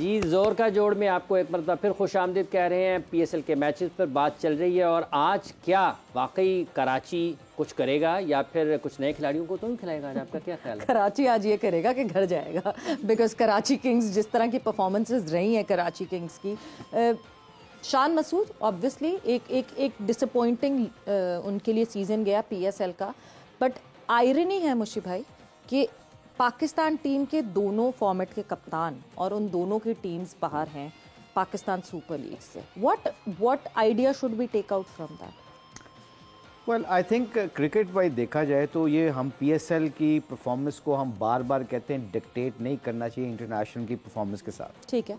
जी जोर का जोड़ में आपको एक मरतबा फिर खुशामदीद कह रहे हैं। पीएसएल के मैचेस पर बात चल रही है और आज क्या वाकई कराची कुछ करेगा या फिर कुछ नए खिलाड़ियों को तो नहीं खिलाएगा? आज आपका क्या ख्याल है? कराची आज ये करेगा कि घर जाएगा, बिकॉज कराची किंग्स जिस तरह की परफॉर्मेंसेस रही हैं कराची किंग्स की, शान मसूद ऑब्वियसली एक डिसअपॉइंटिंग उनके लिए सीज़न गया पीएसएल का। बट आयरनी है मुशी भाई कि पाकिस्तान टीम के दोनों फॉर्मेट के कप्तान और उन दोनों की टीम्स बाहर हैं पाकिस्तान सुपर लीग से। What idea should we take out from that? Well I think cricket wise देखा जाए तो ये हम पीएसएल की परफॉर्मेंस को हम बार बार कहते हैं डिक्टेट नहीं करना चाहिए इंटरनेशनल की परफॉर्मेंस के साथ। ठीक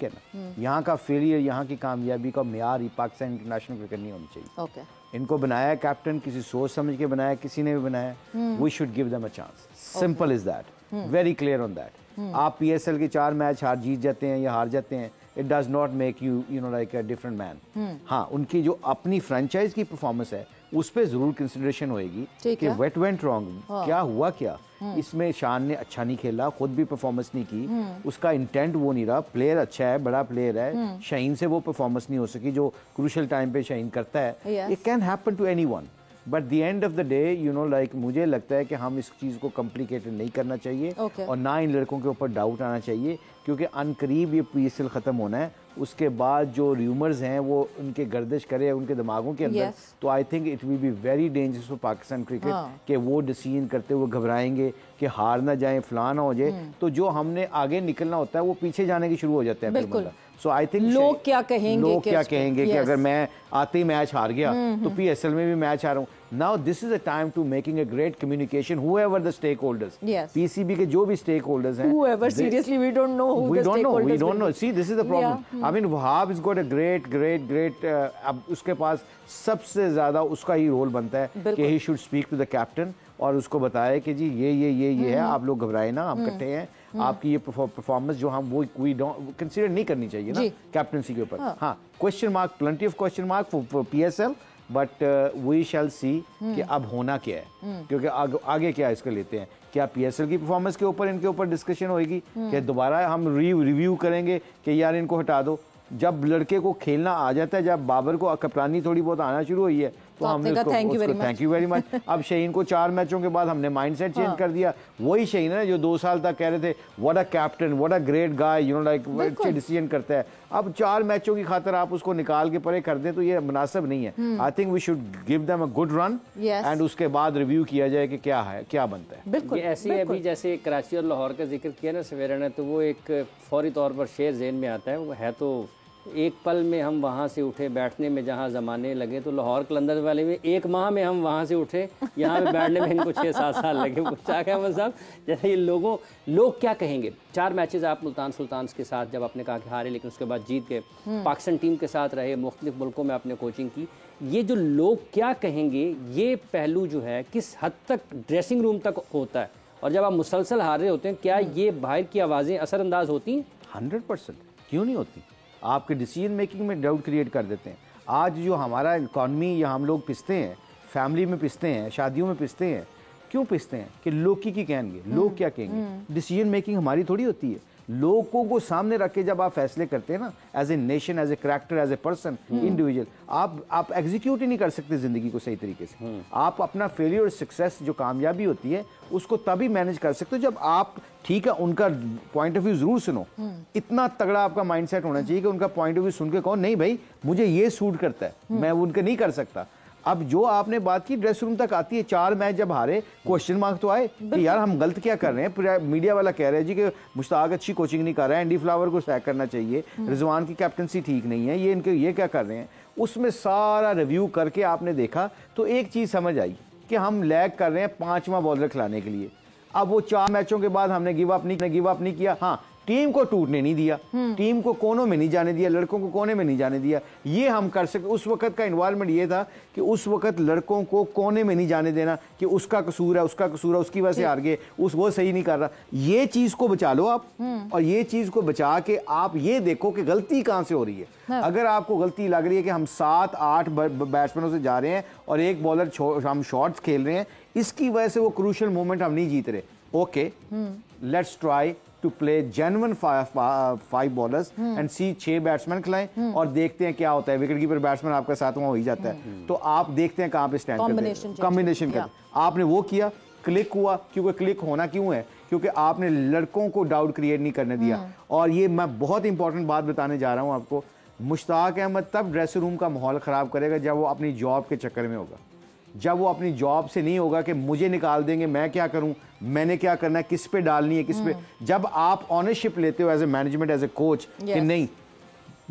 है ना। यहाँ का फेलियर, यहाँ की कामयाबी का मेयार ही पाकिस्तान इंटरनेशनल क्रिकेट नहीं होनी चाहिए। ओके इनको बनाया कैप्टन किसी सोच समझ के बनाया, किसी ने भी बनाया। We should give them a chance, simple is that, very clear on that. आप पीएसएल के 4 मैच हार जीत जाते हैं या हार जाते हैं, it does not make you know like a different man. हाँ, उनकी जो अपनी फ्रेंचाइज की परफॉर्मेंस है उस पर जरूर कंसिडरेशन होएगी कि वेट वेंट रॉन्ग, क्या हुआ क्या इसमें। शान ने अच्छा नहीं खेला, खुद भी परफॉर्मेंस नहीं की, उसका इंटेंट वो नहीं रहा। प्लेयर अच्छा है, बड़ा प्लेयर है, शाहीन से वो परफॉर्मेंस नहीं हो सकी जो क्रूशियल टाइम पे शाहीन करता है। It can happen to anyone, but the end of the day you know like मुझे लगता है कि हम इस चीज़ को कॉम्प्लिकेटेड नहीं करना चाहिए और ना इन लड़कों के ऊपर डाउट आना चाहिए, क्योंकि अनकरीब ये पीएसएल ख़त्म होना है। उसके बाद जो र्यूमर्स हैं वो उनके गर्दिश करे उनके दिमागों के अंदर, तो I think it will be very dangerous for Pakistan cricket कि वो डिसीजन करते हुए घबराएंगे कि हार ना जाए, फलां ना हो जाए, तो जो हमने आगे निकलना होता है वो पीछे जाने की शुरू हो जाते हैं। सो आई थिंक लोग क्या कहेंगे कि अगर मैं आते ही मैच हार गया तो पीएसएल में भी मैच हारूं। Now this is a time to making a great communication whoever the stakeholders, PCB के जो भी स्टेक होल्डर्स हैं, whoever seriously we don't know who the stakeholders we don't know. See, this is the problem. I mean Wahab has got a great अब उसके पास सबसे ज्यादा उसका ही role बनता है कि he should speak to the captain और उसको बताए कि जी ये है, आप लोग घबराए ना, हम इकट्ठे हैं। आपकी ये परफॉर्मेंस जो हम वो वी डोंट कंसीडर नहीं करनी चाहिए ना कैप्टनसी के ऊपर। हाँ, question mark, plenty of question mark for PSL, but we shall see कि अब होना क्या है, क्योंकि आगे क्या इसको लेते हैं। क्या पीएसएल की परफॉर्मेंस के ऊपर इनके ऊपर डिस्कशन होगी कि दोबारा हम रिव्यू करेंगे कि यार इनको हटा दो? जब लड़के को खेलना आ जाता है, जब बाबर को कप्तानी थोड़ी बहुत आना शुरू हुई है, तो हमने उसको थैंक यू वेरी मच। अब शाहीन को 4 मैचों के बाद हमने माइंडसेट चेंज कर दिया। वही शाहीन है जो 2 साल तक कह रहे थे what a captain, what a great guy, you know like अच्छे डिसीजन करता है। अब 4 मैचों की खातिर आप उसको निकाल के परे कर दें तो ये मुनासिब नहीं है। I think we should give them a good run and उसके बाद रिव्यू किया जाए कि क्या है, क्या बनता है। बिल्कुल ऐसे अभी जैसे कराची और लाहौर का जिक्र किया ना सवेरा ने, तो वो एक फौरी तौर पर शेर ज़हन में आता है। वो है तो एक पल में हम वहाँ से उठे बैठने में जहाँ ज़माने लगे, तो लाहौर कलंदर वाले में 1 माह में हम वहाँ से उठे, यहाँ पे बैठने में इनको 6-7 साल लगे। अहमद साहब, जैसे ये लोग क्या कहेंगे? 4 मैचेस आप मुल्तान सुल्तान्स के साथ जब आपने कहा कि हारे लेकिन उसके बाद जीत गए, पाकिस्तान टीम के साथ रहे, मुख्तलिफ मुल्कों में आपने कोचिंग की, ये जो लोग क्या कहेंगे ये पहलू जो है किस हद तक ड्रेसिंग रूम तक होता है, और जब आप मुसलसल हार रहे होते हैं क्या ये बाहर की आवाज़ें असरअंदाज होती हैं? 100%। क्यों नहीं होती? आपके डिसीजन मेकिंग में डाउट क्रिएट कर देते हैं। आज जो हमारा इकॉनमी या हम लोग पिसते हैं, फैमिली में पिसते हैं, शादियों में पिसते हैं, क्यों पिसते हैं? कि लोग की कहेंगे, लोग क्या कहेंगे। डिसीजन मेकिंग हमारी थोड़ी होती है। लोगों को सामने रख के जब आप फैसले करते हैं ना, as a nation, as a character, as a person, individual, आप एग्जीक्यूट ही नहीं कर सकते जिंदगी को सही तरीके से। आप अपना फेलियर और सक्सेस जो कामयाबी होती है उसको तभी मैनेज कर सकते हो जब आप, ठीक है, उनका पॉइंट ऑफ व्यू जरूर सुनो। इतना तगड़ा आपका माइंडसेट होना चाहिए कि उनका पॉइंट ऑफ व्यू सुन के कहो नहीं भाई मुझे ये सूट करता है, मैं उनका नहीं कर सकता। अब जो आपने बात की ड्रेस रूम तक आती है, 4 मैच जब हारे, क्वेश्चन मार्क तो आए कि यार हम गलत क्या कर रहे हैं। मीडिया वाला कह रहे हैं जी कि मुश्ताक अच्छी कोचिंग नहीं कर रहा है, एंडी फ्लावर को सैक करना चाहिए, रिजवान की कैप्टनसी ठीक नहीं है, ये क्या कर रहे हैं। उसमें सारा रिव्यू करके आपने देखा तो एक चीज समझ आई कि हम लैग कर रहे हैं 5वां बॉलर खिलाने के लिए। अब वो 4 मैचों के बाद हमने गिव अप नहीं किया। हाँ, टीम को टूटने नहीं दिया, टीम को कोनों में नहीं जाने दिया, लड़कों को कोने में नहीं जाने दिया। ये हम कर सकते। उस वक्त का एनवायरनमेंट ये था कि उस वक्त लड़कों को कोने में नहीं जाने देना कि उसका कसूर है, उसकी वजह से हार गए, वो सही नहीं कर रहा। ये चीज को बचा लो आप, और ये चीज को बचा के आप ये देखो कि गलती कहां से हो रही है। अगर आपको गलती लग रही है कि हम 7-8 बैट्समैनों से जा रहे हैं और एक बॉलर हम शॉट्स खेल रहे हैं, इसकी वजह से वो क्रूशियल मोमेंट हम नहीं जीत रहे, okay, let's try to play genuine 5 bowlers and see 6 batsman खिलाएं और देखते हैं क्या होता है। विकेट कीपर बैट्समैन आपका साथ वहाँ हो ही जाता है, तो आप देखते हैं कहाँ पे स्टैंड करते हैं, कॉम्बिनेशन कर। आपने वो किया, क्लिक हुआ, क्योंकि क्लिक होना क्यों है, क्योंकि आपने लड़कों को डाउट क्रिएट नहीं करने दिया। और ये मैं बहुत इंपॉर्टेंट बात बताने जा रहा हूँ आपको, मुश्ताक अहमद तब ड्रेसिंग रूम का माहौल ख़राब करेगा जब वो अपनी जॉब के चक्कर में होगा, जब वो अपनी जॉब से नहीं होगा कि मुझे निकाल देंगे, मैं क्या करूं, मैंने क्या करना है, किस पे डालनी है, किस पे। जब आप ऑनरशिप लेते हो as a management, as a coach, कि नहीं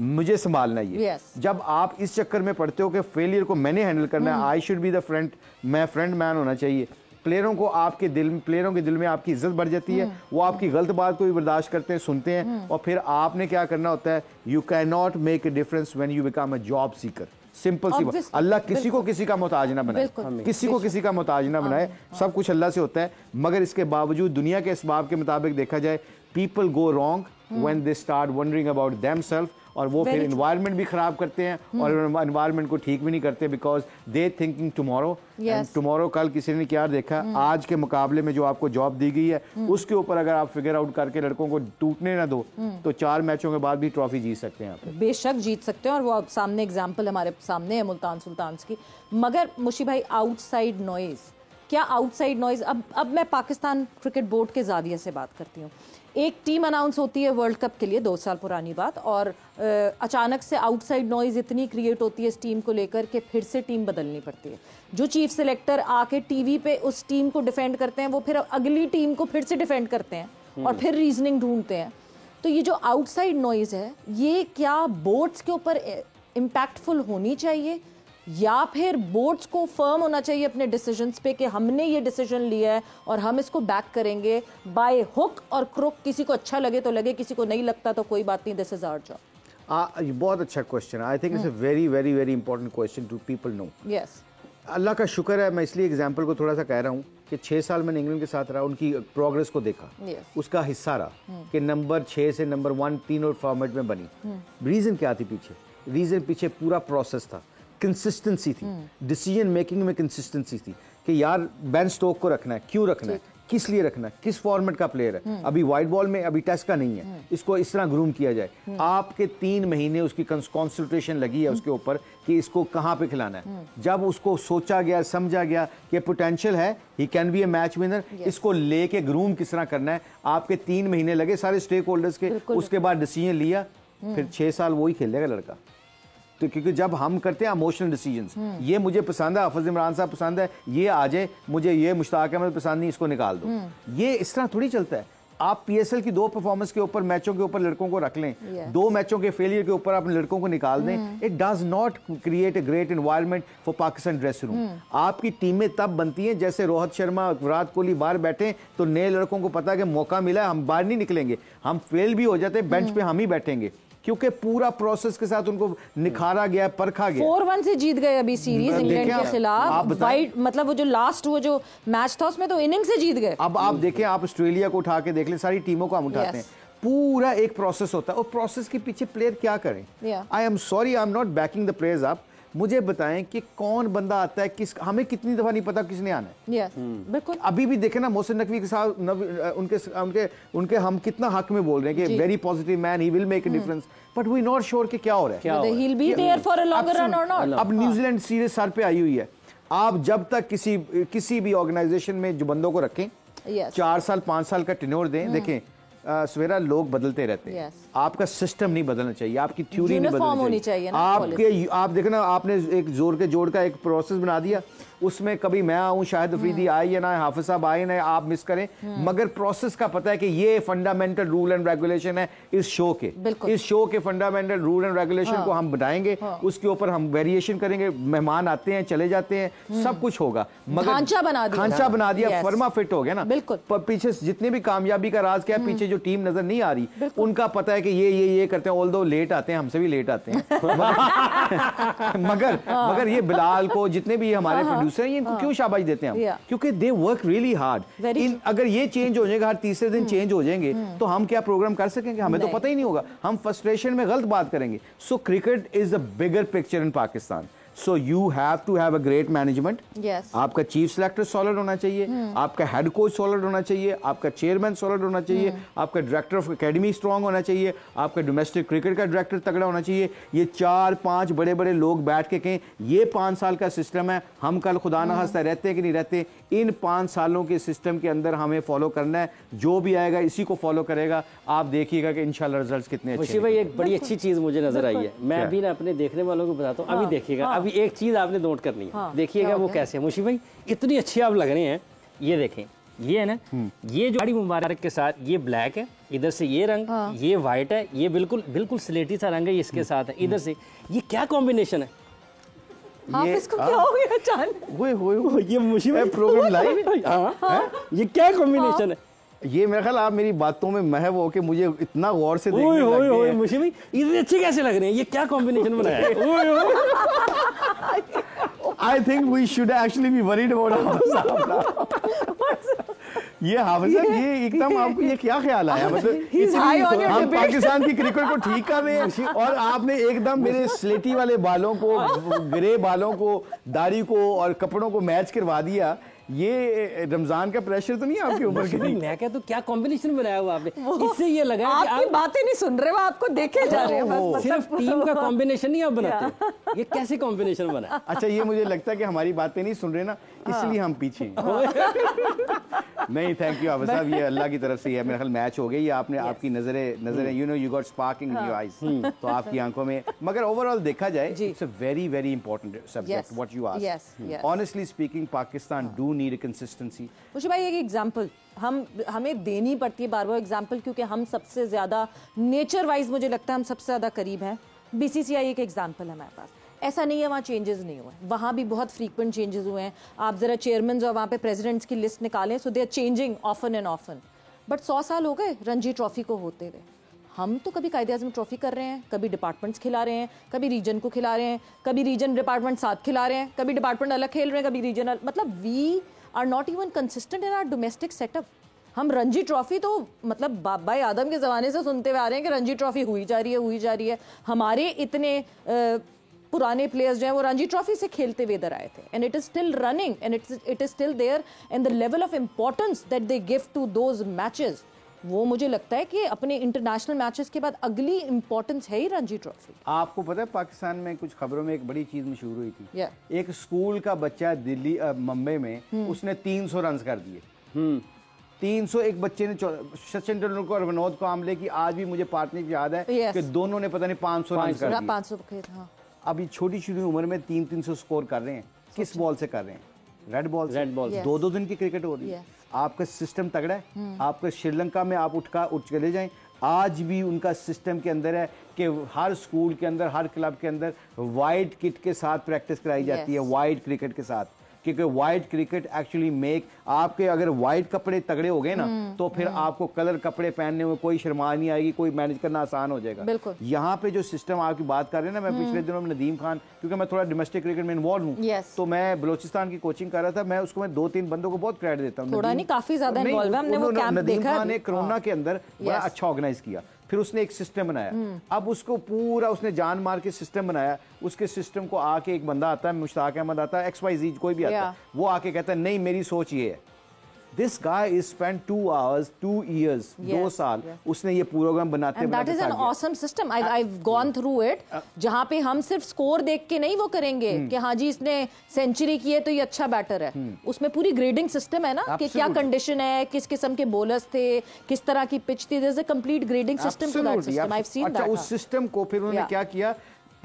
मुझे संभालना है, जब आप इस चक्कर में पड़ते हो कि फेलियर को मैंने हैंडल करना है, I should be the front, मैं फ्रंट मैन होना चाहिए, प्लेयरों को आपके दिल में, प्लेयरों के दिल में आपकी इज्जत बढ़ जाती है, वो आपकी गलत बात को भी बर्दाश्त करते हैं, सुनते हैं, और फिर आपने क्या करना होता है, you can not make a difference when you become a job seeker. Simple सी बात, अल्लाह किसी को किसी का मोहताज ना बनाए, किसी को किसी का मोहताज ना बनाए, सब कुछ अल्लाह से होता है। मगर इसके बावजूद दुनिया के इसबाब के मुताबिक देखा जाए, people go wrong when they start wondering about themselves, और वो फिर एनवायरनमेंट भी खराब करते हैं और एनवायरनमेंट को ठीक भी नहीं करते, because they thinking tomorrow, and tomorrow कल किसी ने क्या देखा, आज के मुकाबले में जो आपको जॉब दी गई है उसके ऊपर अगर आप फिगर आउट करके लड़कों को टूटने ना दो तो 4 मैचों के बाद भी ट्रॉफी जीत सकते हैं आप। बेशक जीत सकते हैं, और वो सामने एग्जाम्पल हमारे सामने है मुल्तान सुल्तान्स की। मगर मुशी भाई, आउटसाइड नॉइज, क्या आउटसाइड नॉइज, अब मैं पाकिस्तान क्रिकेट बोर्ड के जाविये से बात करती हूँ। एक टीम अनाउंस होती है वर्ल्ड कप के लिए, 2 साल पुरानी बात, और अचानक से आउटसाइड नॉइज इतनी क्रिएट होती है इस टीम को लेकर कि फिर से टीम बदलनी पड़ती है। जो चीफ सिलेक्टर आके टीवी पे उस टीम को डिफेंड करते हैं, वो फिर अगली टीम को फिर से डिफेंड करते हैं और फिर रीजनिंग ढूंढते हैं। तो ये जो आउटसाइड नॉइज है, ये क्या बोर्ड्स के ऊपर इम्पैक्टफुल होनी चाहिए, या फिर बोर्ड्स को फर्म होना चाहिए अपने डिसीजंस पे कि हमने ये डिसीजन लिया है और हम इसको बैक करेंगे बाय हुक और क्रुक, किसी को अच्छा लगे तो लगे, किसी को नहीं लगता तो कोई बात नहीं, दिस इज आवर जॉब। बहुत अच्छा question, I think it's a very very very important question to people know. Yes, Allah का शुक्र है, मैं इसलिए एग्जाम्पल को थोड़ा सा कह रहा हूँ कि 6 साल मैंने इंग्लैंड के साथ रहा, उनकी प्रोग्रेस को देखा, उसका हिस्सा रहा कि नंबर 6 से नंबर 1 तीनों फॉर्मेट में बनी। रीज़न क्या थी पीछे? रीज़न पीछे पूरा प्रोसेस था, कंसिस्टेंसी थी, डिसीजन मेकिंग में कंसिस्टेंसी थी कि यार बेन स्टोक को रखना है, क्यों रखना है, किस लिए रखना है, किस फॉर्मेट का प्लेयर है, अभी वाइट बॉल में, अभी टेस्ट का नहीं है, इसको इस तरह ग्रूम किया जाए। आपके 3 महीने उसकी कंसल्टेशन लगी है उसके ऊपर कि इसको कहाँ पे खिलाना है। जब उसको सोचा गया, समझा गया कि पोटेंशियल है, he can be A match winner, इसको लेके ग्रूम किस तरह करना है, आपके 3 महीने लगे सारे स्टेक होल्डर्स के, उसके बाद डिसीजन लिया, फिर 6 साल वही खेलेगा लड़का। तो क्योंकि जब हम करते हैं इमोशनल डिसीजंस, ये मुझे पसंद है, हाफिज इमरान साहब पसंद है, ये आ जाए, मुझे ये मुश्ताक अहमद पसंद नहीं, इसको निकाल दो, ये इस तरह थोड़ी चलता है। आप पीएसएल की 2 परफॉर्मेंस के ऊपर, मैचों के ऊपर लड़कों को रख लें, 2 मैचों के फेलियर के ऊपर आप लड़कों को निकाल दें, it does not create a great environment for Pakistan dressing room. आपकी टीमें तब बनती हैं जैसे रोहित शर्मा, विराट कोहली बाहर बैठे तो नए लड़कों को पता है कि मौका मिला है, हम बाहर नहीं निकलेंगे, हम फेल भी हो जाते हैं, बेंच पे हम ही बैठेंगे, क्योंकि पूरा प्रोसेस के साथ उनको निखारा गया, परखा गया। 4-1 से जीत गए अभी सीरीज इंग्लैंड के खिलाफ, वाइट मतलब वो जो लास्ट वो जो मैच था उसमें तो इनिंग से जीत गए। अब आप देखें, आप ऑस्ट्रेलिया को उठा के देख लें, सारी टीमों को हम उठाते हैं, पूरा एक प्रोसेस होता है, और प्रोसेस के पीछे प्लेयर क्या करें। I am sorry, I am not banking the players up. मुझे बताएं कि कौन बंदा आता है, किस, हमें कितनी दफा नहीं पता किसने आना है। बिल्कुल, अभी भी देखे ना मोहसिन नकवी के साथ, उनके हम कितना हक में बोल रहे हैं कि very positive man, he will make a difference, but we not sure कि क्या हो रहा है, he'll be there for a longer run or not। अब न्यूजीलैंड सीरीज सर पे आई हुई है, आप जब तक किसी भी ऑर्गेनाइजेशन में जो बंदों को रखें, 4 साल 5 साल का टेन्योर दें, देखें सवेरा लोग बदलते रहते हैं, आपका सिस्टम नहीं बदलना चाहिए, आपकी थ्योरी नहीं बदलनी चाहिए, आप देखना, आपने एक जोड़ के जोड़ का एक प्रोसेस बना दिया, उसमें कभी मैं आऊं, शाहिद अफरीदी आए या ना, हाफिज साहब आए ना, आप मिस करें, मगर प्रोसेस का पता है कि ये फंडामेंटल रूल एंड रेगुलेशन है इस शो के, इस शो के फंडामेंटल रूल एंड रेगुलेशन को हम बनाएंगे, उसके ऊपर हम वेरिएशन करेंगे, मेहमान आते हैं चले जाते हैं, सब कुछ होगा, मगर ढांचा बना दिया, फर्मा फिट हो गया ना। बिल्कुल, पीछे जितने भी कामयाबी का राज क्या है, पीछे जो टीम नजर नहीं आ रही, उनका पता है कि ये करते हैं, ऑल्दो लेट आते हैं, हमसे भी लेट आते हैं, मगर ये बिलाल को, जितने भी हमारे प्रोड्यूसर हैं, इनको क्यों शाबाश देते हैं हम? क्योंकि दे वर्क रियली हार्ड। अगर ये चेंज हो जाएगा, हर तीसरे दिन चेंज हो जाएंगे, तो हम क्या प्रोग्राम कर सकेंगे? हमें तो पता ही नहीं होगा, हम फ्रस्ट्रेशन में गलत बात करेंगे। So cricket is the bigger picture in Pakistan. So you have to have a great management. Yes. आपका चीफ सेलेक्टर सॉलिड होना चाहिए, आपका हेड कोच सॉलिड होना चाहिए, आपका चेयरमैन सॉलिड होना चाहिए, आपका डायरेक्टर ऑफ एकेडमी स्ट्रांग होना चाहिए, आपका डोमेस्टिक क्रिकेट का डायरेक्टर तगड़ा होना चाहिए। ये 4-5 बड़े बड़े लोग बैठ के कहें ये 5 साल का सिस्टम है, हम कल खुदा ना खास्ता रहते हैं कि नहीं रहते, इन 5 सालों के सिस्टम के अंदर हमें फॉलो करना है, जो भी आएगा इसी को फॉलो करेगा। आप देखिएगा कि इंशाल्लाह रिजल्ट्स कितने अच्छे मुशी भाई एक बड़ी अच्छी चीज़ मुझे नजर आई है, मैं अभी ना अपने देखने वालों को बताता हूँ। अभी देखिएगा, अभी एक चीज़ आपने नोट करनी है, देखिएगा वो कैसे है। मुशी भाई इतनी अच्छी आप लग रहे हैं, ये देखें, ये है ना, ये जो गाड़ी मुबारक के साथ ये ब्लैक है, इधर से ये रंग, ये वाइट है, ये बिल्कुल बिल्कुल स्लेटी सा रंग है, ये इसके साथ है, इधर से ये क्या कॉम्बिनेशन है? हाफिज को क्या हो गया अचानक? वो ये मुशी भाई प्रोग्राम लाइव। ये क्या कॉम्बिनेशन है? ये मेरा ख्याल आप मेरी बातों में महव हो के मुझे इतना गौर से ओए देखने ओए लग ओए गए हैं। मुशी भाई इतने अच्छे कैसे लग रहे हैं? ये क्या कॉम्बिनेशन बनाया है? ओए ओए I think we should actually be worried about हाफिज साहब। ये हाफिज साहब, ये एकदम आपको ये क्या ख्याल आया? मतलब He's high on your हम debate. पाकिस्तान की क्रिकेट को ठीक कर रहे हैं और आपने एकदम मेरे स्लेटी वाले बालों को, ग्रे बालों को, दाढ़ी को और कपड़ों को मैच करवा दिया। ये रमजान का प्रेशर तो नहीं आपके ऊपर? भाई मैं क्या तो क्या कॉम्बिनेशन बनाया हुआ आपने? इससे ये लगा कि आपकी आप बातें नहीं सुन रहे, वो आपको देखे जा रहे हैं बस। सिर्फ टीम का कॉम्बिनेशन नहीं आप बनाते, ये कैसे कॉम्बिनेशन बना? अच्छा, ये मुझे लगता है कि हमारी बातें नहीं सुन रहे ना, इसलिए हम पीछे हैं। नहीं, थैंक यू हाफिज साहब, ये अल्लाह की तरफ से है। मेरा ख्याल मैच हो गई, ये आपने आपकी नजरें you know you got sparking in your eyes, तो आपकी आंखों में। मगर ओवरऑल देखा जाए it's a very very important subject what you ask. Honestly speaking, Pakistan do need a consistency. मुझे भाई एक एग्जांपल हमें देनी पड़ती है बार बार एग्जांपल, क्योंकि हम सबसे ज्यादा नेचर वाइज मुझे लगता है हम सबसे ज्यादा करीब हैं। बीसीसीआई एक एग्जांपल है हमारे पास। ऐसा नहीं है वहाँ चेंजेस नहीं हुए, वहाँ भी बहुत फ्रीक्वेंट चेंजेस हुए हैं। आप जरा चेयरमैन और वहाँ पे प्रेसिडेंट्स की लिस्ट निकालें, so they are changing often and often. But 100 साल हो गए रणजी ट्रॉफी को होते हुए। हम तो कभी कायदे आज़म ट्रॉफी कर रहे हैं, कभी डिपार्टमेंट्स खिला रहे हैं, कभी रीजन को खिला रहे हैं, कभी रीजन डिपार्टमेंट साथ खिला रहे हैं, कभी डिपार्टमेंट अलग खेल रहे हैं, कभी रीजन मतलब we are not even consistent in our domestic setup. हम रणजी ट्रॉफी तो मतलब बाबा आदम के ज़माने से सुनते हुए आ रहे हैं कि रणजी ट्रॉफी हुई जा रही है। हमारे इतने पुराने प्लेयर्स जो हैं वो रणजी ट्रॉफी से खेलते हुए इधर आए थे, and it is still running and it is still there, and the level of importance that they give to those matches, वो मुझे लगता है कि अपने इंटरनेशनल मैचेस के बाद अगली इंपॉर्टेंस है ही रणजी ट्रॉफी। आपको पता है पाकिस्तान में कुछ खबरों में एक बड़ी चीज मशहूर हुई थी। Yeah. एक स्कूल का बच्चा दिल्ली मुंबई में उसने 300 रन कर दिए। 300 एक बच्चे ने सचिन तेंदुलकर और विनोद कांबले की आज भी मुझे पार्टनरशिप याद है कि दोनों ने पता नहीं 500 रन कर दिए। 500 हाँ। अभी छोटी छोटी उम्र में 300 स्कोर कर रहे हैं। किस बॉल से कर रहे हैं? Red ball. Yes. 2-2 दिन की क्रिकेट हो रही है। आपका सिस्टम तगड़ा है। आपका श्रीलंका में आप उठ चले जाएं, आज भी उनका सिस्टम के अंदर है कि हर स्कूल के अंदर, हर क्लब के अंदर वाइट किट के साथ प्रैक्टिस कराई जाती है, वाइट क्रिकेट के साथ। क्योंकि वाइट क्रिकेट एक्चुअली मेक आपके, अगर वाइट कपड़े तगड़े हो गए ना तो फिर आपको कलर कपड़े पहनने में कोई शर्मा नहीं आएगी, कोई मैनेज करना आसान हो जाएगा। बिल्कुल। यहाँ पे जो सिस्टम आपकी बात कर रहे हैं ना, मैं पिछले दिनों में नदीम खान, क्योंकि मैं थोड़ा डोमेस्टिक क्रिकेट में इन्वॉल्व हूँ, तो मैं बलूचिस्तान की कोचिंग कर रहा था, मैं उसको 2-3 बंदों को बहुत क्रेडिट देता हूँ। थोड़ा नहीं, काफी ज्यादा इन्वॉल्व है, हमने वो कैंप नदीम देखा। खान ने कोरोना के अंदर बड़ा अच्छा ऑर्गेनाइज किया, फिर उसने एक सिस्टम बनाया। अब उसको पूरा उसने जान मार के सिस्टम बनाया। उसके सिस्टम को आके एक बंदा आता है, मुश्ताक अहमद आता है, XYZ कोई भी आता है, वो आके कहता है नहीं मेरी सोच ये है। This guy is spend 2 hours 2 years 2 साल उसने ये प्रोग्राम बनाते And that is an awesome system. I've gone through it. जहाँ पे हम सिर्फ स्कोर देख के नहीं वो करेंगे कि हाँ जी इसने सेंचुरी की है तो ये अच्छा बैटर है। उसमें पूरी ग्रेडिंग सिस्टम है ना कि क्या कंडीशन है, किस किस्म के बॉलर्स थे, किस तरह की पिच थी। There's a complete grading system to that system. I've seen that. उस सिस्टम को फिर उन्होंने क्या किया,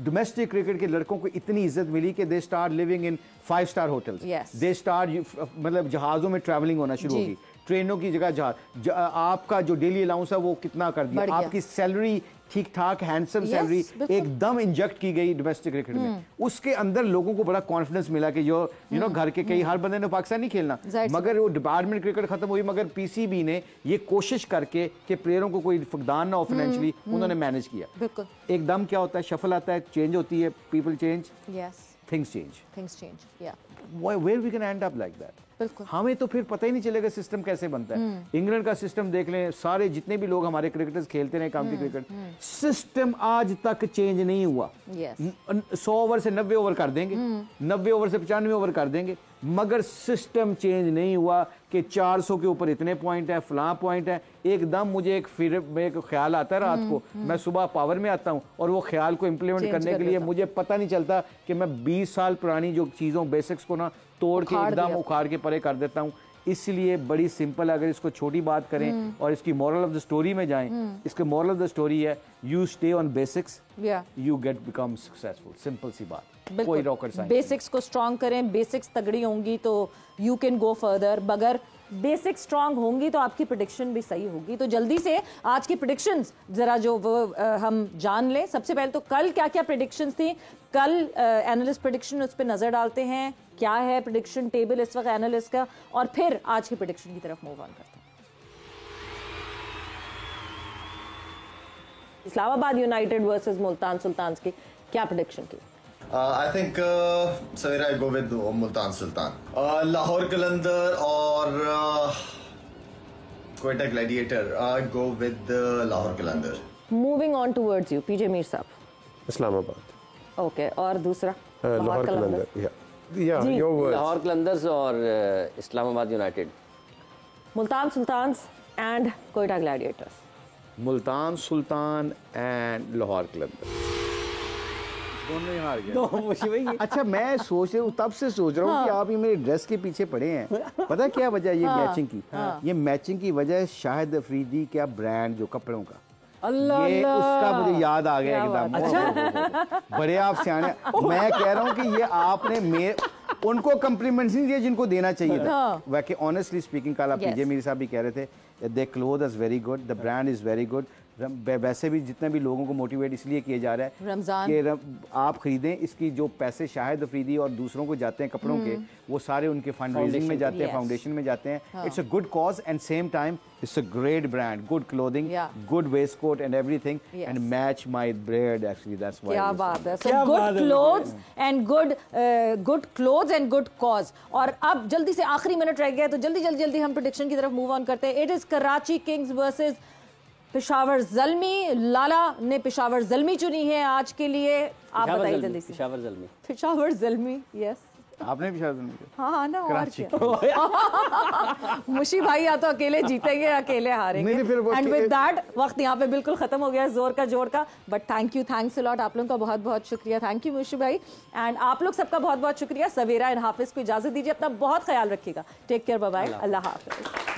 डोमेस्टिक क्रिकेट के लड़कों को इतनी इज्जत मिली कि they start living in 5-star hotels. They start मतलब जहाज़ों में ट्रैवलिंग होना शुरू होगी, ट्रेनों की जगह जहाज। आपका जो डेली अलाउंस है वो कितना कर दिया, आपकी सैलरी ठीक ठाक हैंडसम सैलरी एकदम इंजेक्ट की गई डोमेस्टिक क्रिकेट में। उसके अंदर लोगों को बड़ा कॉन्फिडेंस मिला कि जो यू नो घर के कई हर बंदे ने पाकिस्तान नहीं खेलना, मगर वो डिपार्टमेंट क्रिकेट खत्म हुई, मगर पीसीबी ने ये कोशिश करके कि प्लेयरों को कोई फकदान ना हो फाइनेंशियली, उन्होंने मैनेज किया। एकदम क्या होता है, शफल आता है, चेंज होती है, people change, things change, things change. where we can end up like that। बिल्कुल। हमें तो फिर पता ही नहीं चलेगा सिस्टम कैसे बनता है। इंग्लैंड का सिस्टम देख लें, सारे जितने भी लोग हमारे क्रिकेटर्स खेलते रहे काउंटी क्रिकेट, सिस्टम आज तक चेंज नहीं हुआ। 100 ओवर से 90 ओवर कर देंगे, 90 ओवर से 95 ओवर कर देंगे, मगर सिस्टम चेंज नहीं हुआ कि 400 के ऊपर इतने पॉइंट है, फलां पॉइंट है। एकदम मुझे एक ख्याल आता है रात को, मैं सुबह पावर में आता हूँ और वो ख्याल को इम्प्लीमेंट करने के लिए मुझे पता नहीं चलता कि मैं 20 साल पुरानी जो चीज़ों बेसिक्स को ना तोड़ के एकदम उखाड़ के परे कर देता हूँ। इसलिए बड़ी सिंपल, अगर इसको छोटी बात करें और इसकी मॉरल ऑफ द स्टोरी में जाएं, इसके मॉरल ऑफ द स्टोरी है you stay on basics, you get become successful. Simple सी बात, कोई रॉकेट साइंस। बेसिक्स को स्ट्रांग करें, बेसिक्स तगड़ी होंगी तो यू कैन गो फर्दर। बगैर बेसिक स्ट्रांग होंगी तो आपकी प्रेडिक्शन भी सही होगी। तो जल्दी से आज की प्रेडिक्शंस जरा जो वो हम जान लें। सबसे पहले तो कल क्या क्या प्रेडिक्शंस थी, कल एनालिस्ट प्रेडिक्शन उस पर नजर डालते हैं, क्या है प्रेडिक्शन टेबल इस वक्त एनालिस्ट का, और फिर आज की प्रेडिक्शन की तरफ मूव ऑन करते हैं। Islamabad United versus Multan Sultans की क्या प्रेडिक्शन की? I think Savera I go with Multan Sultan. Lahore Qalandar or Quetta Gladiator. I go with Lahore Qalandar. Moving on towards you, PJ Mir साहब. Islamabad. Okay, और दूसरा लाहौर कलंदर. Yeah, your words. Lahore Qalandars और Islamabad United. Multan Sultans and Quetta Gladiators. Multan Sultan and Lahore Qalandar दोनों ही हार गए। अच्छा, मैं सोच रहा हूँ, तब से सोच रहा हूँ कि आप ये मेरे ड्रेस के पीछे पड़े हैं। पता क्या वजह है ये मैचिंग की? ये मैचिंग की वजह है शाहिद अफरीदी का ब्रांड जो कपड़ों का, अल्लाह ये उसका मुझे याद आ गया एकदम। अच्छा, बड़े आप सियाने। मैं कह रहा हूँ कि ये आपने उनको कम्प्लीमेंट्स नहीं दिए जिनको देना चाहिए था। वैसे ऑनेस्टली स्पीकिंग, कल आप पीजे मीर साहब भी कह रहे थे, they cloth is very good, the brand is very good. वैसे भी जितने भी लोगों को मोटिवेट इसलिए किया जा रहा है रमजान कि आप खरीदें, इसकी जो पैसे शाहिद अफरीदी और दूसरों को जाते हैं कपड़ों के, वो सारे उनके फंड रेजिंग में जाते हैं, फाउंडेशन में जाते हैं। It's a good cause and same time it's a great brand, good clothing, good waistcoat and everything and match my bread actually, that's why. क्या बात है। So good clothes and good clothes and good cause. और अब जल्दी से आखिरी minute रह गया तो जल्दी हम प्रेडिक्शन की तरफ मूव ऑन करते हैं। It is Karachi Kings versus Peshawar Zalmi. Lala ने पेशावर ज़ल्मी चुनी है आज के लिए। आप बताइए जल्दी से। पेशावर ज़ल्मी, यस। आपने पेशावर ज़ल्मी? हाँ ना, और क्या। मुशी भाई या तो अकेले जीतेंगे या अकेले हारेंगे। एंड विद दैट वक्त यहाँ पे बिल्कुल खत्म हो गया जोर का जोर का। बट थैंक्स अ लॉट, आप लोगों का बहुत बहुत शुक्रिया। थैंक यू मुशी भाई, एंड आप लोग सबका बहुत बहुत शुक्रिया। सवेरा एंड हाफिज को इजाजत दीजिए, अपना बहुत ख्याल रखिएगा। टेक केयर, बाय बाय, अल्लाह हाफिज।